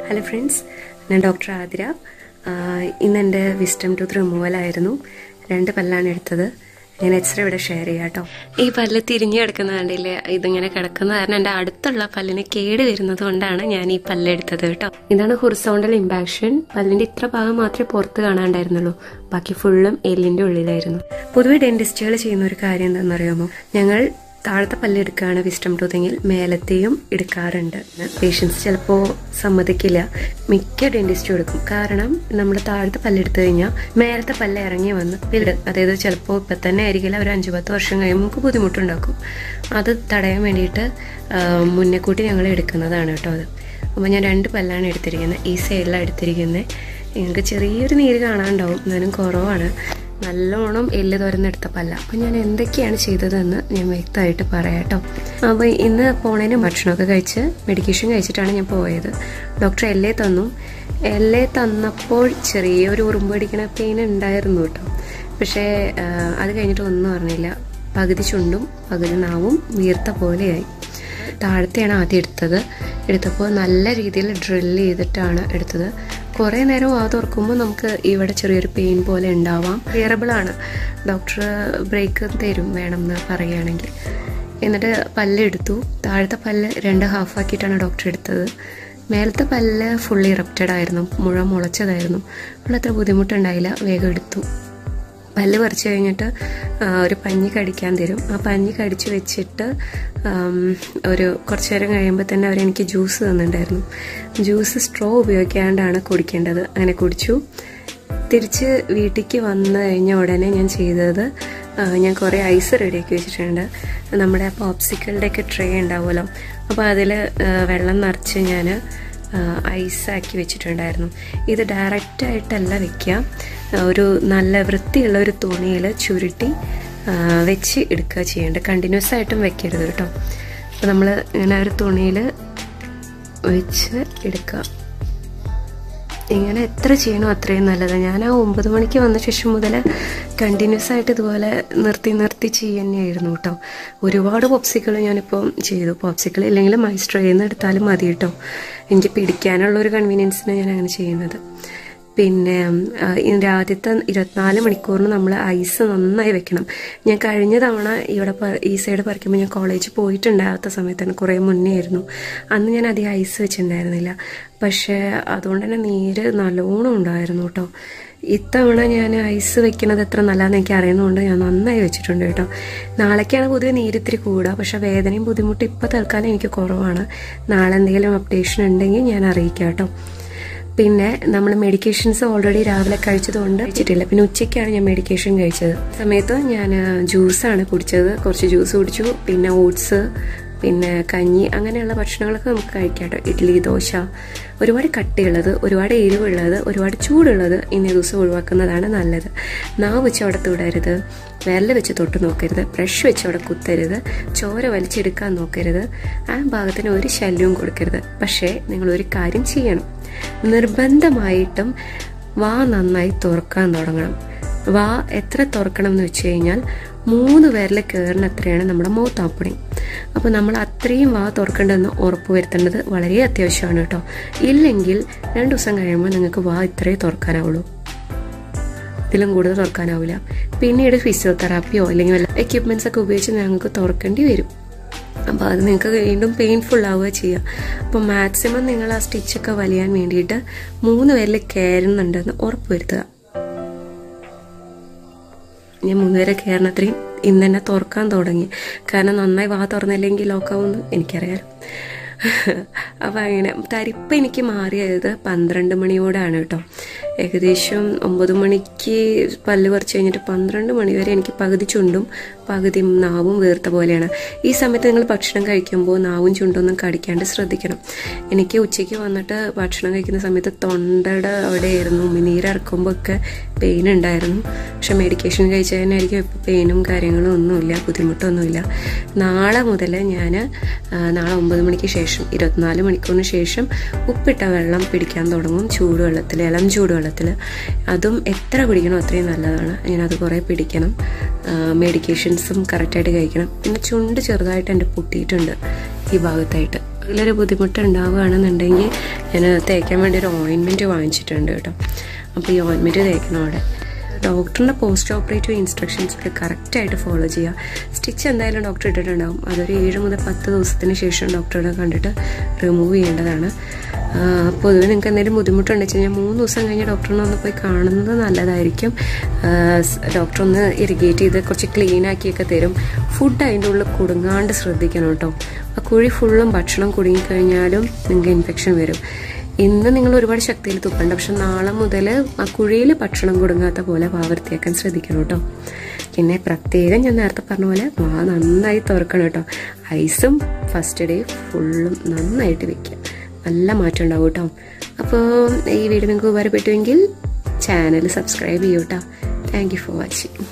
Hello friends, ഞാൻ doctor Athira. ഇന്നെൻ്റെ wisdom tooth റിമൂവലായിരുന്നു. 2 പല്ലാണ് എടുത്തത്. ഞാൻ എക്സ്റേ ഇവിടെ ഷെയർ ചെയ്യാം കേട്ടോ. ഈ പല്ല് തിരിഞ്ഞു കിടക്കുന്ന കണ്ടില്ലേ, ഇതിങ്ങനെ കിടക്കുന്ന കാരണം എൻ്റെ അടുത്തുള്ള പല്ലിന് കേട് വരുന്നത് കൊണ്ടാണ് ഞാൻ ഈ പല്ലെടുത്തത് കേട്ടോ. ഇതാണ് ഹൊറിസോണ്ടൽ ഇമ്പാക്ഷൻ. പല്ലിൻ്റെ ഇത്ര ഭാഗം മാത്രമേ പുറത്ത് കാണാണ്ടായിരുന്നുള്ളൂ, ബാക്കി ഫുള്ളും എല്ലിൻ്റെ ഉള്ളിലായിരുന്നു. പൊതുവെ ഡെന്റിസ്റ്റുകൾ ചെയ്യുന്ന ഒരു കാര്യം എന്താണെന്നറിയാമോ, ഞങ്ങൾ താഴത്തെ പല്ല് എടുക്കുകയാണ് വിസ്റ്റം ടൂത്തെങ്കിൽ മേലത്തെയും എടുക്കാറുണ്ട്. പേഷ്യൻസ് ചിലപ്പോൾ സമ്മതിക്കില്ല, മിക്ക ഡെന്റിസ്റ്റും എടുക്കും. കാരണം നമ്മൾ താഴത്തെ പല്ലെടുത്തു കഴിഞ്ഞാൽ മേലത്തെ പല്ല് ഇറങ്ങി വന്ന് അതായത് ചിലപ്പോൾ ഇപ്പം തന്നെ ആയിരിക്കില്ല, ഒരു 5-10 വർഷം കഴിയുമ്പോൾ നമുക്ക് ബുദ്ധിമുട്ടുണ്ടാക്കും. അത് തടയാൻ വേണ്ടിയിട്ട് മുന്നേക്കൂട്ടി ഞങ്ങൾ എടുക്കുന്നതാണ് കേട്ടോ അത്. അപ്പോൾ ഞാൻ 2 പല്ലാണ് എടുത്തിരിക്കുന്നത്. ഈ സൈഡിലാണ് എടുത്തിരിക്കുന്നത്. നിങ്ങൾക്ക് ചെറിയൊരു നീര് കാണാനുണ്ടാവും, എന്നാലും കുറവാണ്. നല്ലോണം എല്ല് തുറന്നെടുത്ത പല്ല. അപ്പം ഞാൻ എന്തൊക്കെയാണ് ചെയ്തതെന്ന് ഞാൻ വ്യക്തമായിട്ട് പറയാം കേട്ടോ. അപ്പോൾ ഇന്ന് പോണേന് ഭക്ഷണമൊക്കെ കഴിച്ച് മെഡിക്കേഷൻ കഴിച്ചിട്ടാണ് ഞാൻ പോയത്. ഡോക്ടർ എല്ലേ തന്നു. എല്ലേ തന്നപ്പോൾ ചെറിയൊരു ഉറുമ്പ് പിടിക്കണ പെയിൻ ഉണ്ടായിരുന്നു കേട്ടോ. പക്ഷേ അത് കഴിഞ്ഞിട്ട് ഒന്നും അറിഞ്ഞില്ല. പകുതി ചുണ്ടും പകുതി നാവും വീർത്ത പോലെയായി. താഴത്തെയാണ് ആദ്യം എടുത്തപ്പോൾ നല്ല രീതിയിൽ ഡ്രില്ല് ചെയ്തിട്ടാണ് എടുത്തത്. കുറേ നേരം ആ തുറക്കുമ്പോൾ നമുക്ക് ഇവിടെ ചെറിയൊരു പെയിൻ പോലെ ഉണ്ടാവാം. ക്ലിയറബിളാണ്. ഡോക്ടർ ബ്രേക്ക് തരും വേണമെന്ന് പറയുകയാണെങ്കിൽ. എന്നിട്ട് പല്ലെടുത്തു. താഴത്തെ പല്ല് 2 ഹാഫാക്കിയിട്ടാണ് ഡോക്ടർ എടുത്തത്. മേലത്തെ പല്ല് ഫുള്ളി ഇറപ്റ്റഡ് ആയിരുന്നു, മുളച്ചതായിരുന്നു. അവിടെ അത്ര ബുദ്ധിമുട്ടുണ്ടായില്ല, വേഗം എടുത്തു. പല്ല് പറിച്ചു കഴിഞ്ഞിട്ട് ഒരു പഞ്ഞി കടിക്കാൻ തരും. ആ പഞ്ഞി കടിച്ച് വെച്ചിട്ട് ഒരു കുറച്ച് നേരം കഴിയുമ്പോൾ തന്നെ അവരെനിക്ക് ജ്യൂസ് തന്നിട്ടുണ്ടായിരുന്നു. ജ്യൂസ് സ്ട്രോ ഉപയോഗിക്കാണ്ടാണ് കുടിക്കേണ്ടത്. അങ്ങനെ കുടിച്ചു. തിരിച്ച് വീട്ടിലേക്ക് വന്നു കഴിഞ്ഞ ഉടനെ ഞാൻ ചെയ്തത്, ഞാൻ കുറേ ഐസ് റെഡിയാക്കി വെച്ചിട്ടുണ്ട്. നമ്മുടെ പോപ്സിക്കളുടെയൊക്കെ ട്രേ ഉണ്ടാവുമല്ലോ, അപ്പോൾ അതിൽ വെള്ളം നിറച്ച് ഞാൻ ഐസാക്കി വെച്ചിട്ടുണ്ടായിരുന്നു. ഇത് ഡയറക്റ്റായിട്ടല്ല വെക്കുക, ഒരു നല്ല വൃത്തിയുള്ള ഒരു തുണിയിൽ ചുരുട്ടി വെച്ച് എടുക്കുക ചെയ്യേണ്ടത്. കണ്ടിന്യൂസ് ആയിട്ടും വെക്കരുത് കേട്ടോ. അപ്പോൾ നമ്മൾ ഇങ്ങനെ ഒരു തുണിയിൽ വെച്ച് എടുക്കുക. ഇങ്ങനെ എത്ര ചെയ്യണോ അത്രയും നല്ലത്. ഞാൻ ആ 9 മണിക്ക് വന്ന ശേഷം മുതൽ കണ്ടിന്യൂസ് ആയിട്ട് ഇതുപോലെ നിർത്തി ചെയ്യുന്നതായിരുന്നു കേട്ടോ. ഒരുപാട് പോപ്സിക്കൾ ഞാനിപ്പോൾ ചെയ്തു. പോപ്സിക്കൾ ഇല്ലെങ്കിൽ മൈസ് ട്രേയിൽ നിന്ന് എടുത്താലും മതി കേട്ടോ. എനിക്ക് പിടിക്കാനുള്ളൊരു കൺവീനിയൻസിന് ഞാൻ അങ്ങനെ ചെയ്യുന്നത്. പിന്നെ ഇതിൻ്റെ ആദ്യത്തെ 24 മണിക്കൂറിന് നമ്മൾ ഐസ് നന്നായി വെക്കണം. ഞാൻ കഴിഞ്ഞ തവണ ഇവിടെ ഈ സൈഡ് പറിക്കുമ്പോൾ ഞാൻ കോളേജിൽ പോയിട്ടുണ്ടാകാത്ത സമയത്താണ്, കുറേ മുന്നേ ആയിരുന്നു. അന്ന് ഞാൻ അധികം ഐസ് വെച്ചിട്ടുണ്ടായിരുന്നില്ല. പക്ഷേ അതുകൊണ്ട് തന്നെ നീര് നല്ലോണം ഉണ്ടായിരുന്നു കേട്ടോ. ഇത്തവണ ഞാൻ ഐസ് വെക്കുന്നത് എത്ര നല്ലതെന്ന് എനിക്ക് അറിയുന്നതുകൊണ്ട് ഞാൻ നന്നായി വെച്ചിട്ടുണ്ട് കേട്ടോ. നാളേക്കാണ് പൊതുവെ നീരിത്തിരി കൂടുക, പക്ഷേ വേദനയും ബുദ്ധിമുട്ടും ഇപ്പോൾ തൽക്കാലം എനിക്ക് കുറവാണ്. നാളെ എന്തെങ്കിലും അപ്ഡേഷൻ ഉണ്ടെങ്കിൽ ഞാൻ അറിയിക്കാം കേട്ടോ. പിന്നെ നമ്മൾ മെഡിക്കേഷൻസ് ഓൾറെഡി രാവിലെ കഴിച്ചതുകൊണ്ട് കഴിച്ചിട്ടില്ല. പിന്നെ ഉച്ചയ്ക്കാണ് ഞാൻ മെഡിക്കേഷൻ കഴിച്ചത്. സമയത്ത് ഞാൻ ജ്യൂസാണ് കുടിച്ചത്. കുറച്ച് ജ്യൂസ് കുടിച്ചു. പിന്നെ ഓട്സ്, പിന്നെ കഞ്ഞി, അങ്ങനെയുള്ള ഭക്ഷണങ്ങളൊക്കെ നമുക്ക് കഴിക്കാം കേട്ടോ. ഇഡ്ഡലി, ദോശ, ഒരുപാട് കട്ടിയുള്ളത്, ഒരുപാട് എരിവുള്ളത്, ഒരുപാട് ചൂടുള്ളത് ഇന്നേ ദിവസം ഒഴിവാക്കുന്നതാണ് നല്ലത്. നാവ് വെച്ച് അവിടെ തൊടരുത്, വിരൽ വെച്ച് തൊട്ട് നോക്കരുത്, ബ്രഷ് വെച്ച് അവിടെ കുത്തരുത്, ചോര വലിച്ചെടുക്കാൻ നോക്കരുത്, ആ ഭാഗത്തിന് ഒരു ശല്യവും കൊടുക്കരുത്. പക്ഷേ നിങ്ങളൊരു കാര്യം ചെയ്യണം, നിർബന്ധമായിട്ടും വാ നന്നായി തുറക്കാൻ തുടങ്ങണം. വാ എത്ര തുറക്കണം എന്ന് വെച്ച് കഴിഞ്ഞാൽ 3 വിരൽ കയറുന്ന അത്രയാണ് നമ്മുടെ മൗത്ത് ഓപ്പണിങ്. അപ്പോൾ നമ്മൾ അത്രയും വാ തുറക്കേണ്ടതെന്ന് ഉറപ്പ് വരുത്തേണ്ടത് വളരെ അത്യാവശ്യമാണ് കേട്ടോ. ഇല്ലെങ്കിൽ 2 ദിവസം കഴിയുമ്പോൾ നിങ്ങൾക്ക് വാ ഇത്രയേ തുറക്കാനാവുള്ളൂ, ഇതിലും കൂടുതൽ തുറക്കാനാവില്ല. പിന്നീട് ഫിസിയോതെറാപ്പിയോ അല്ലെങ്കിൽ വല്ല എക്യുപ്മെൻറ്റ്സ് ഒക്കെ ഉപയോഗിച്ച് ഞങ്ങൾക്ക് തുറക്കേണ്ടി വരും. അപ്പോൾ അത് നിങ്ങൾക്ക് വീണ്ടും പെയിൻഫുൾ ആവുക ചെയ്യുക. അപ്പോൾ മാക്സിമം നിങ്ങൾ ആ സ്റ്റിച്ചൊക്കെ വലിയാൻ വേണ്ടിയിട്ട് 3 വിരൽ കയറുന്നുണ്ടെന്ന് ഉറപ്പ് വരുത്തുക. ഞാൻ 3 വരെ കയറണത്രയും ഇന്ന് തന്നെ തുറക്കാൻ തുടങ്ങി. കാരണം നന്നായി വാ തുറന്നില്ലെങ്കിൽ ലോക്കാവുമെന്ന് എനിക്കറിയാം. അപ്പം അങ്ങനെ തരിപ്പ് എനിക്ക് മാറിയത് 12 മണിയോടാണ് കേട്ടോ. ഏകദേശം 9 മണിക്ക് പല്ല് പറിച്ച് കഴിഞ്ഞിട്ട് 12 മണി വരെ എനിക്ക് പകുതി ചുണ്ടും പകുതി നാവും വീർത്ത പോലെയാണ്. ഈ സമയത്ത് നിങ്ങൾ ഭക്ഷണം കഴിക്കുമ്പോൾ നാവും ചുണ്ടൊന്നും കടിക്കാണ്ട് ശ്രദ്ധിക്കണം. എനിക്ക് ഉച്ചയ്ക്ക് വന്നിട്ട് ഭക്ഷണം കഴിക്കുന്ന സമയത്ത് തൊണ്ടയുടെ അവിടെയായിരുന്നു, നീരിറക്കുമ്പോൾ ഒക്കെ പെയിൻ ഉണ്ടായിരുന്നു. പക്ഷെ മെഡിക്കേഷൻ കഴിച്ചതിനായിരിക്കും ഇപ്പോൾ പെയിനും കാര്യങ്ങളും ഒന്നുമില്ല, ബുദ്ധിമുട്ടൊന്നുമില്ല. നാളെ മുതൽ ഞാൻ നാളെ 9 മണിക്ക് ശേഷം 24 മണിക്കൂറിന് ശേഷം ഉപ്പിട്ട വെള്ളം പിടിക്കാൻ തുടങ്ങും. ചൂടുവെള്ളത്തിൽ, ഇളം ചൂടുവെള്ളത്തിൽ. അതും എത്ര പിടിക്കണോ അത്രയും നല്ലതാണ്. ഞാനത് കുറേ പിടിക്കണം. മെഡിക്കേഷൻസും കറക്റ്റായിട്ട് കഴിക്കണം. പിന്നെ ചുണ്ട് ചെറുതായിട്ട് എൻ്റെ പൊട്ടിയിട്ടുണ്ട് ഈ ഭാഗത്തായിട്ട്. ഇതിലൊരു ബുദ്ധിമുട്ട് ഉണ്ടാവുകയാണെന്നുണ്ടെങ്കിൽ ഞാൻ തേക്കാൻ വേണ്ടി ഒരു ഓയിൻമെൻറ്റ് വാങ്ങിച്ചിട്ടുണ്ട് കേട്ടോ. അപ്പോൾ ഈ ഓയിൻമെൻറ്റ് തേക്കണം അവിടെ. ഡോക്ടറിൻ്റെ പോസ്റ്റ് ഓപ്പറേറ്റീവ് ഇൻസ്ട്രക്ഷൻസ് ഒക്കെ കറക്റ്റായിട്ട് ഫോളോ ചെയ്യുക. സ്റ്റിച്ച് എന്തായാലും ഡോക്ടർ ഇട്ടിട്ടുണ്ടാകും. അതൊരു 7 മുതൽ 10 ദിവസത്തിന് ശേഷം ഡോക്ടറെ കണ്ടിട്ട് റിമൂവ് ചെയ്യേണ്ടതാണ്. പൊതുവെ നിങ്ങൾക്ക് എന്തെങ്കിലും ബുദ്ധിമുട്ടുണ്ടെന്ന് വെച്ച് കഴിഞ്ഞാൽ 3 ദിവസം കഴിഞ്ഞ് ഡോക്ടറിനെ ഒന്ന് പോയി കാണുന്നത് നല്ലതായിരിക്കും. ഡോക്ടർ ഒന്ന് ഇറിഗേറ്റ് ചെയ്ത് കുറച്ച് ക്ലീൻ ആക്കിയൊക്കെ തരും. ഫുഡ് അതിൻ്റെ ഉള്ളിൽ കുടുങ്ങാണ്ട് ശ്രദ്ധിക്കണം കേട്ടോ. ആ കുഴി ഫുള്ളും ഭക്ഷണം കുടുങ്ങിക്കഴിഞ്ഞാലും നിങ്ങൾക്ക് ഇൻഫെക്ഷൻ വരും. ഇന്ന് നിങ്ങൾ ഒരുപാട് ശക്തിയിൽ തുപ്പണ്ട, പക്ഷെ നാളെ മുതൽ ആ കുഴിയിൽ ഭക്ഷണം കൊടുങ്ങാത്ത പോലെ വൃത്തിയാക്കാൻ ശ്രദ്ധിക്കണം കേട്ടോ. പിന്നെ പ്രത്യേകം ഞാൻ നേരത്തെ പറഞ്ഞ പോലെ നന്നായി തുറക്കണം കേട്ടോ. ഐസും ഫസ്റ്റ് ഡേ ഫുള്ളും നന്നായിട്ട് വെക്കുക. നല്ല മാറ്റം ഉണ്ടാവും കേട്ടോ. അപ്പോൾ ഈ വീഡിയോ നിങ്ങൾക്ക് ഉപകാരപ്പെട്ടുവെങ്കിൽ ചാനൽ സബ്സ്ക്രൈബ് ചെയ്യൂ കേട്ടോ. Thank you for watching.